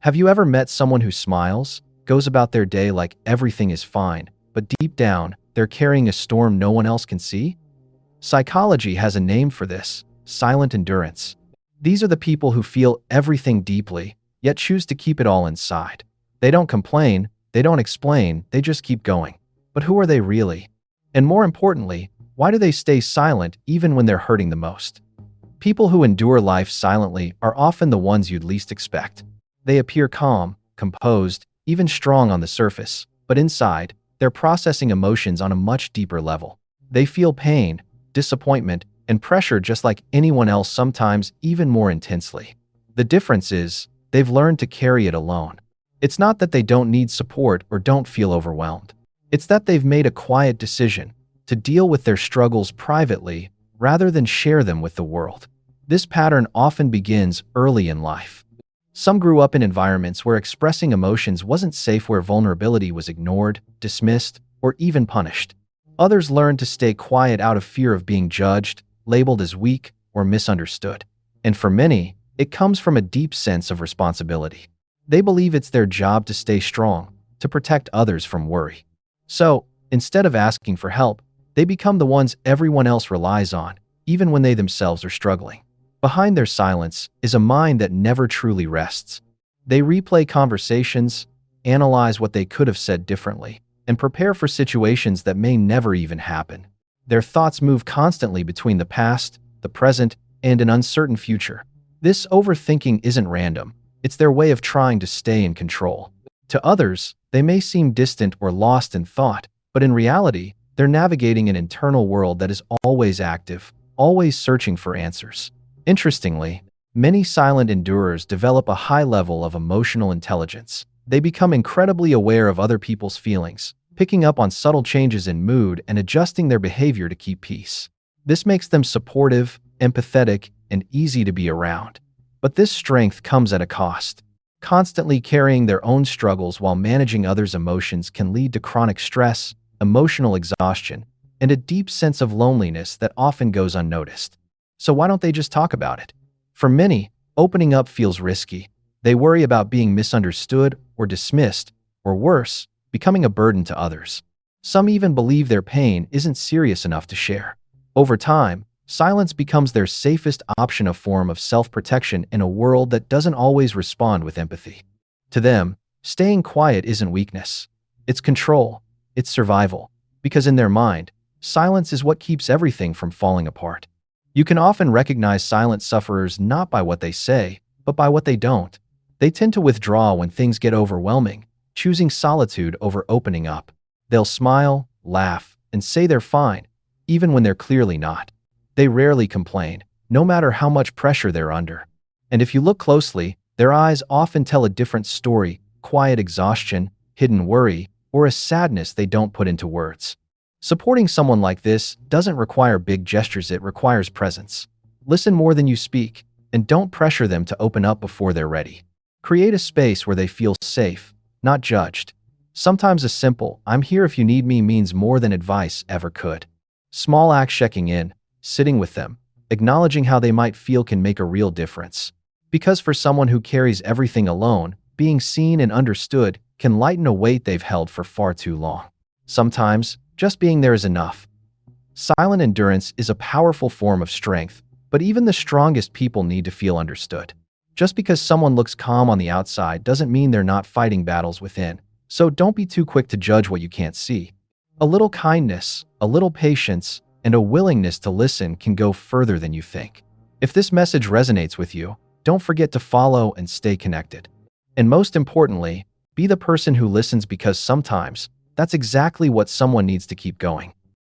Have you ever met someone who smiles, goes about their day like everything is fine, but deep down, they're carrying a storm no one else can see? Psychology has a name for this: silent endurance. These are the people who feel everything deeply, yet choose to keep it all inside. They don't complain, they don't explain, they just keep going. But who are they really? And more importantly, why do they stay silent even when they're hurting the most? People who endure life silently are often the ones you'd least expect. They appear calm, composed, even strong on the surface, but inside, they're processing emotions on a much deeper level. They feel pain, disappointment, and pressure just like anyone else, sometimes even more intensely. The difference is, they've learned to carry it alone. It's not that they don't need support or don't feel overwhelmed. It's that they've made a quiet decision to deal with their struggles privately rather than share them with the world. This pattern often begins early in life. Some grew up in environments where expressing emotions wasn't safe, where vulnerability was ignored, dismissed, or even punished. Others learned to stay quiet out of fear of being judged, labeled as weak, or misunderstood. And for many, it comes from a deep sense of responsibility. They believe it's their job to stay strong, to protect others from worry. So, instead of asking for help, they become the ones everyone else relies on, even when they themselves are struggling. Behind their silence is a mind that never truly rests. They replay conversations, analyze what they could have said differently, and prepare for situations that may never even happen. Their thoughts move constantly between the past, the present, and an uncertain future. This overthinking isn't random. It's their way of trying to stay in control. To others, they may seem distant or lost in thought, but in reality, they're navigating an internal world that is always active, always searching for answers. Interestingly, many silent endurers develop a high level of emotional intelligence. They become incredibly aware of other people's feelings, picking up on subtle changes in mood and adjusting their behavior to keep peace. This makes them supportive, empathetic, and easy to be around. But this strength comes at a cost. Constantly carrying their own struggles while managing others' emotions can lead to chronic stress, emotional exhaustion, and a deep sense of loneliness that often goes unnoticed. So why don't they just talk about it? For many, opening up feels risky. They worry about being misunderstood or dismissed, or worse, becoming a burden to others. Some even believe their pain isn't serious enough to share. Over time, silence becomes their safest option, a form of self-protection in a world that doesn't always respond with empathy. To them, staying quiet isn't weakness. It's control. It's survival. Because in their mind, silence is what keeps everything from falling apart. You can often recognize silent sufferers not by what they say, but by what they don't. They tend to withdraw when things get overwhelming, choosing solitude over opening up. They'll smile, laugh, and say they're fine, even when they're clearly not. They rarely complain, no matter how much pressure they're under. And if you look closely, their eyes often tell a different story: quiet exhaustion, hidden worry, or a sadness they don't put into words. Supporting someone like this doesn't require big gestures, it requires presence. Listen more than you speak, and don't pressure them to open up before they're ready. Create a space where they feel safe, not judged. Sometimes a simple "I'm here if you need me" means more than advice ever could. Small acts, checking in, sitting with them, acknowledging how they might feel, can make a real difference. Because for someone who carries everything alone, being seen and understood can lighten a weight they've held for far too long. Sometimes, just being there is enough. Silent endurance is a powerful form of strength, but even the strongest people need to feel understood. Just because someone looks calm on the outside doesn't mean they're not fighting battles within, so don't be too quick to judge what you can't see. A little kindness, a little patience, and a willingness to listen can go further than you think. If this message resonates with you, don't forget to follow and stay connected. And most importantly, be the person who listens, because sometimes that's exactly what someone needs to keep going.